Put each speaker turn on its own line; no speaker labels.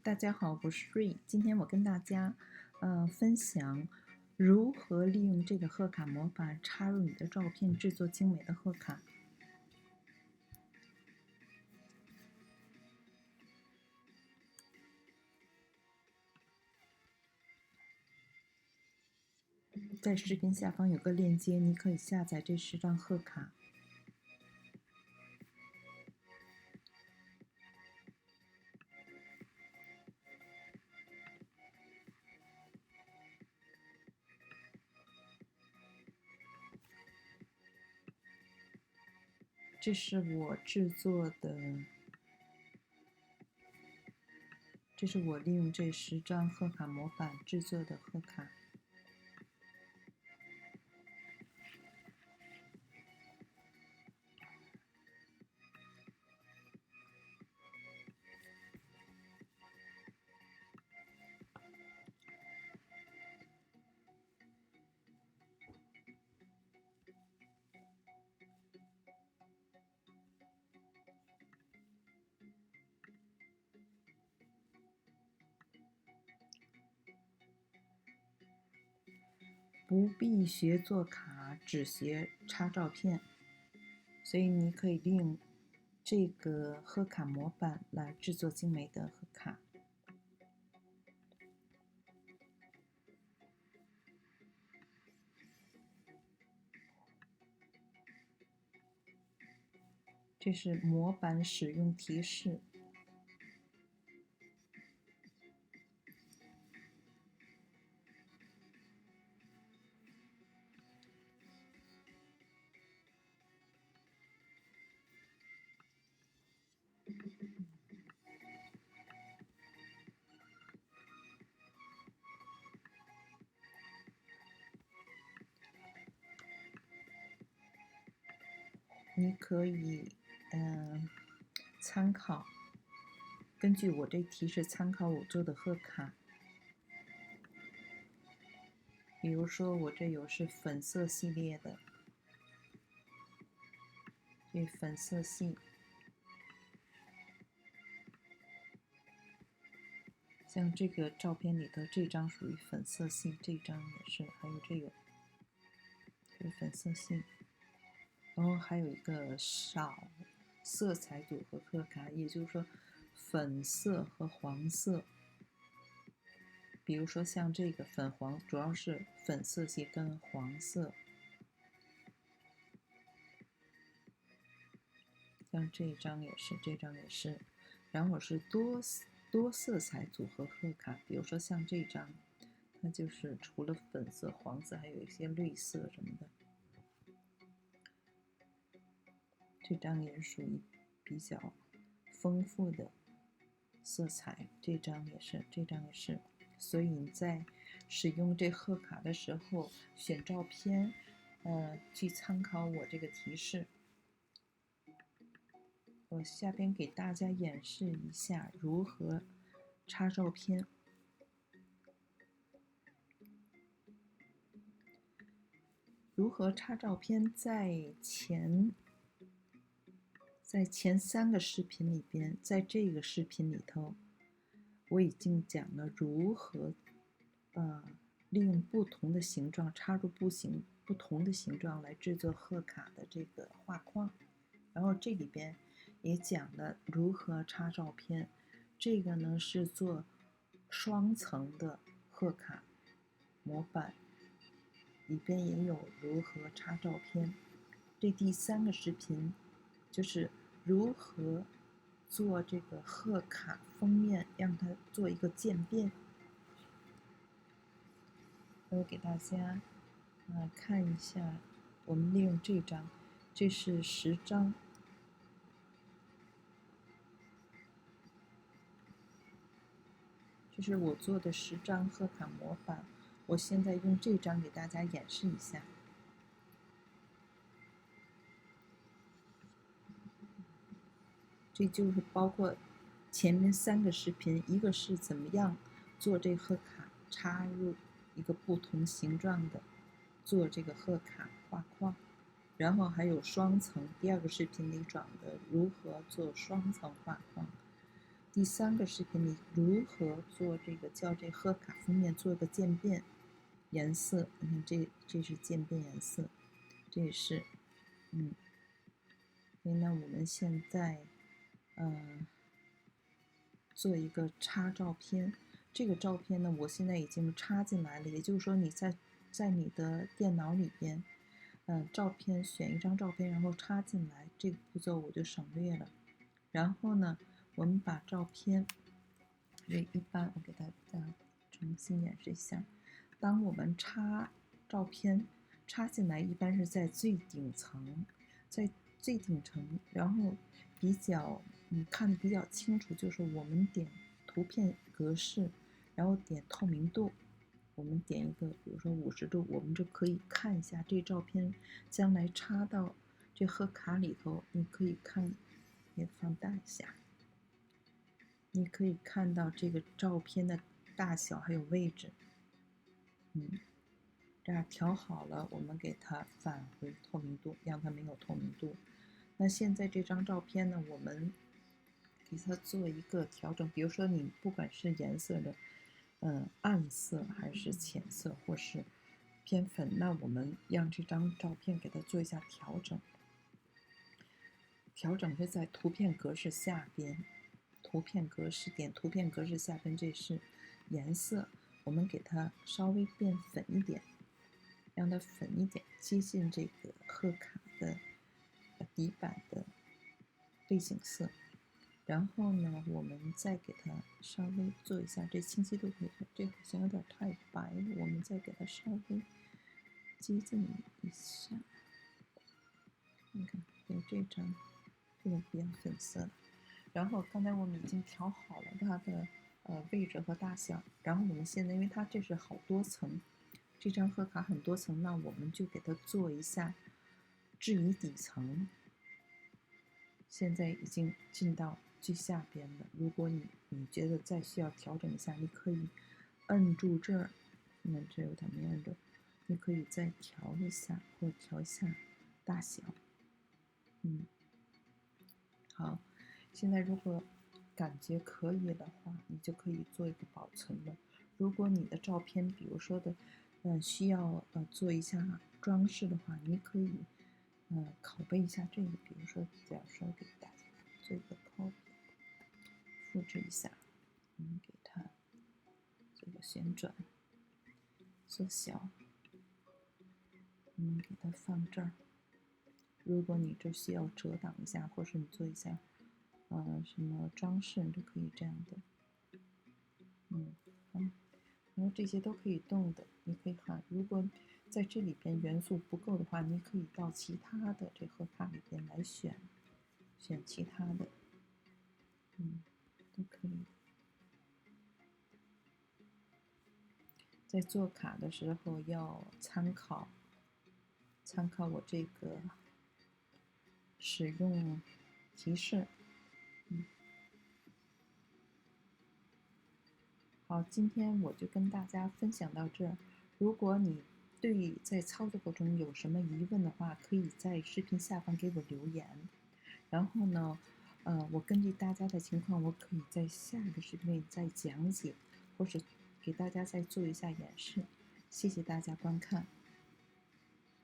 大家好，我是瑞。今天我跟大家分享如何利用这个贺卡模板插入你的照片，制作精美的贺卡。在视频下方有个链接，你可以下载这10张贺卡。这是我制作的，这是我利用这10张贺卡模板制作的贺卡。不必学做卡，只学插照片，所以你可以利用这个贺卡模板来制作精美的贺卡。这是模板使用提示。你可以参考，根据我这提示参考我做的贺卡。比如说我这有是粉色系列的，这粉色系，像这个照片里头这张属于粉色系，这张也是，还有这个粉色系。然后还有一个少色彩组合贺卡，也就是说粉色和黄色。比如说像这个粉黄，主要是粉色系跟黄色。像这张也是，这张也是。然后是多色彩组合贺卡，比如说像这张，它就是除了粉色、黄色，还有一些绿色什么的。这张也属于比较丰富的色彩，这张也是，这张也是。所以你在使用这贺卡的时候，选照片，去参考我这个提示。我下边给大家演示一下如何插照片。如何插照片，在前3个视频里边，在这个视频里头，我已经讲了如何利用不同的形状插入不同的形状来制作贺卡的这个画框。然后这里边也讲了如何插照片，这个呢是做双层的贺卡模板，里边也有如何插照片。这第3个视频就是如何做这个贺卡封面，让它做一个渐变。我给大家看一下，我们利用这张，这是10张。这是我做的10张贺卡模板，我现在用这张给大家演示一下。这就是包括前面3个视频，一个是怎么样做这贺卡插入一个不同形状的，做这个贺卡画框，然后还有双层，第2个视频里讲的如何做双层画框。第3个视频里如何做这个叫这贺卡封面做一个渐变颜色。你看这是渐变颜色，这也是，所以呢，我们现在做一个插照片。这个照片呢，我现在已经插进来了，也就是说你在你的电脑里边，照片选一张照片，然后插进来，这个步骤我就省略了。然后呢，我们把照片，这一般我给大家重新演示一下。当我们插照片插进来，一般是在最顶层，然后比较看得比较清楚，就是我们点图片格式，然后点透明度，我们点一个，比如说50度，我们就可以看一下这照片将来插到这贺卡里头。你可以看，也放大一下，你可以看到这个照片的大小还有位置。这样调好了，我们给它返回透明度，让它没有透明度。那现在这张照片呢，我们给它做一个调整，比如说你不管是颜色的，暗色还是浅色，或是偏粉，那我们让这张照片给它做一下调整。调整是在图片格式下边，图片格式点图片格式下边，这是颜色，我们给它稍微变粉一点，让它粉一点，接近这个贺卡的底板的背景色。然后呢，我们再给它稍微做一下，这清晰度可以看，这好像有点太白了，我们再给它稍微接近一下。你看，有这张，这个比较粉色的。然后刚才我们已经调好了它的位置和大小。然后我们现在，因为它这是好多层，这张贺卡很多层，那我们就给它做一下置于底层。现在已经进到最下边了。如果你觉得再需要调整一下，你可以摁住这儿，这有点没摁住，你可以再调一下，或者调一下大小。好，现在如果感觉可以的话，你就可以做一个保存了。如果你的照片，比如说的，需要做一下装饰的话，你可以拷贝一下这个，比如说，假如说给大家做一个 copy， 复制一下，给它做个旋转，缩小，给它放这儿。如果你这需要遮挡一下，或是你做一下什么装饰，你就可以这样的。然后这些都可以动的，你可以看。如果在这里边元素不够的话，你可以到其他的这贺卡里边来选其他的，都可以。在做卡的时候要参考我这个使用提示。好，今天我就跟大家分享到这儿。如果你对在操作过程中有什么疑问的话，可以在视频下方给我留言。然后呢，我根据大家的情况，我可以在下一个视频里再讲解，或是给大家再做一下演示。谢谢大家观看。